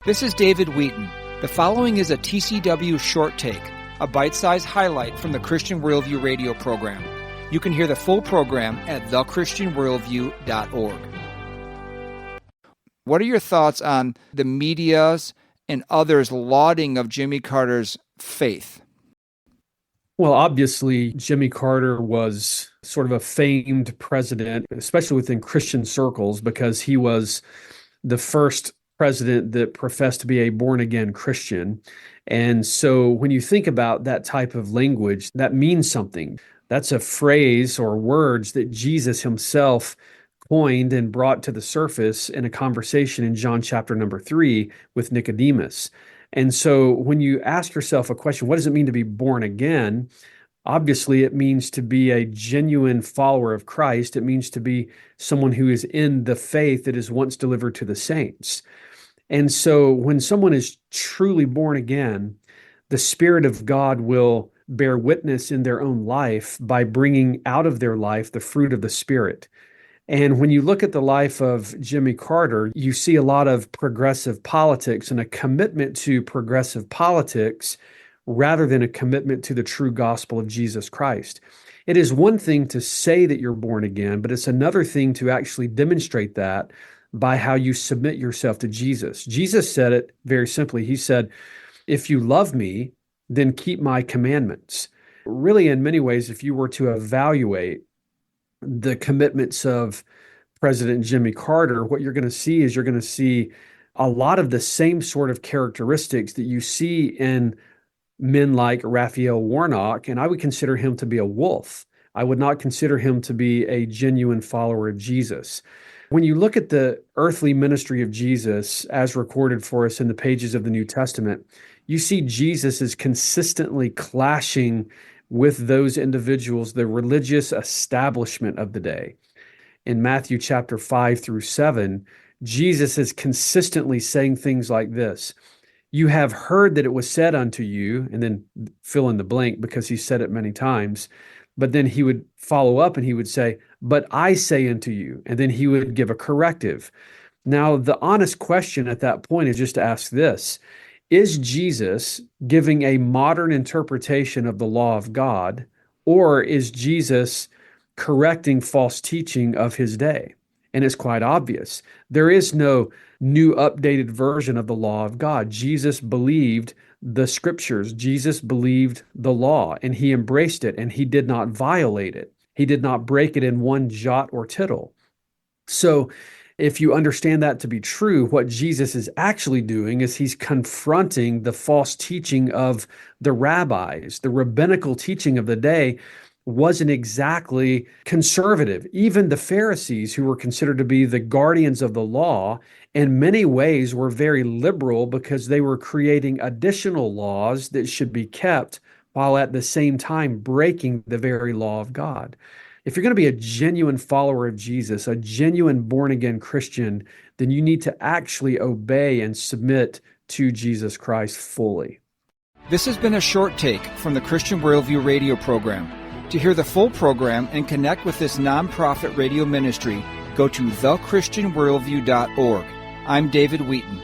This is David Wheaton. The following is a TCW Short Take, a bite-sized highlight from the Christian Worldview radio program. You can hear the full program at thechristianworldview.org. What are your thoughts on the media's and others' lauding of Jimmy Carter's faith? Well, obviously, Jimmy Carter was sort of a famed president, especially within Christian circles, because he was the first president that professed to be a born-again Christian. And so when you think about that type of language, that means something. That's a phrase or words that Jesus himself coined and brought to the surface in a conversation in John chapter number 3 with Nicodemus. And so when you ask yourself a question, what does it mean to be born again? Obviously, it means to be a genuine follower of Christ. It means to be someone who is in the faith that is once delivered to the saints. And so when someone is truly born again, the Spirit of God will bear witness in their own life by bringing out of their life the fruit of the Spirit. And when you look at the life of Jimmy Carter, you see a lot of progressive politics and a commitment to progressive politics rather than a commitment to the true gospel of Jesus Christ. It is one thing to say that you're born again, but it's another thing to actually demonstrate that by how you submit yourself to Jesus. Jesus said it very simply. He said, if you love me, then keep my commandments. Really, in many ways, if you were to evaluate the commitments of President Jimmy Carter, what you're going to see is you're going to see a lot of the same sort of characteristics that you see in men like Raphael Warnock, and I would consider him to be a wolf. I would not consider him to be a genuine follower of Jesus. When you look at the earthly ministry of Jesus as recorded for us in the pages of the New Testament, you see Jesus is consistently clashing with those individuals, the religious establishment of the day. In Matthew chapter 5 through 7, Jesus is consistently saying things like this. You have heard that it was said unto you, and then fill in the blank because he said it many times. But then he would follow up and he would say, but I say unto you, and then he would give a corrective. Now, the honest question at that point is just to ask this. Is Jesus giving a modern interpretation of the law of God, or is Jesus correcting false teaching of his day? And it's quite obvious. There is no new updated version of the law of God. Jesus believed the scriptures. Jesus believed the law, and he embraced it, and he did not violate it. He did not break it in one jot or tittle. So if you understand that to be true, what Jesus is actually doing is he's confronting the false teaching of the rabbis. The rabbinical teaching of the day wasn't exactly conservative. Even the Pharisees, who were considered to be the guardians of the law, in many ways were very liberal because they were creating additional laws that should be kept while at the same time breaking the very law of God. If you're going to be a genuine follower of Jesus, a genuine born-again Christian, then you need to actually obey and submit to Jesus Christ fully. This has been a short take from the Christian Worldview radio program. To hear the full program and connect with this nonprofit radio ministry, go to thechristianworldview.org. I'm David Wheaton.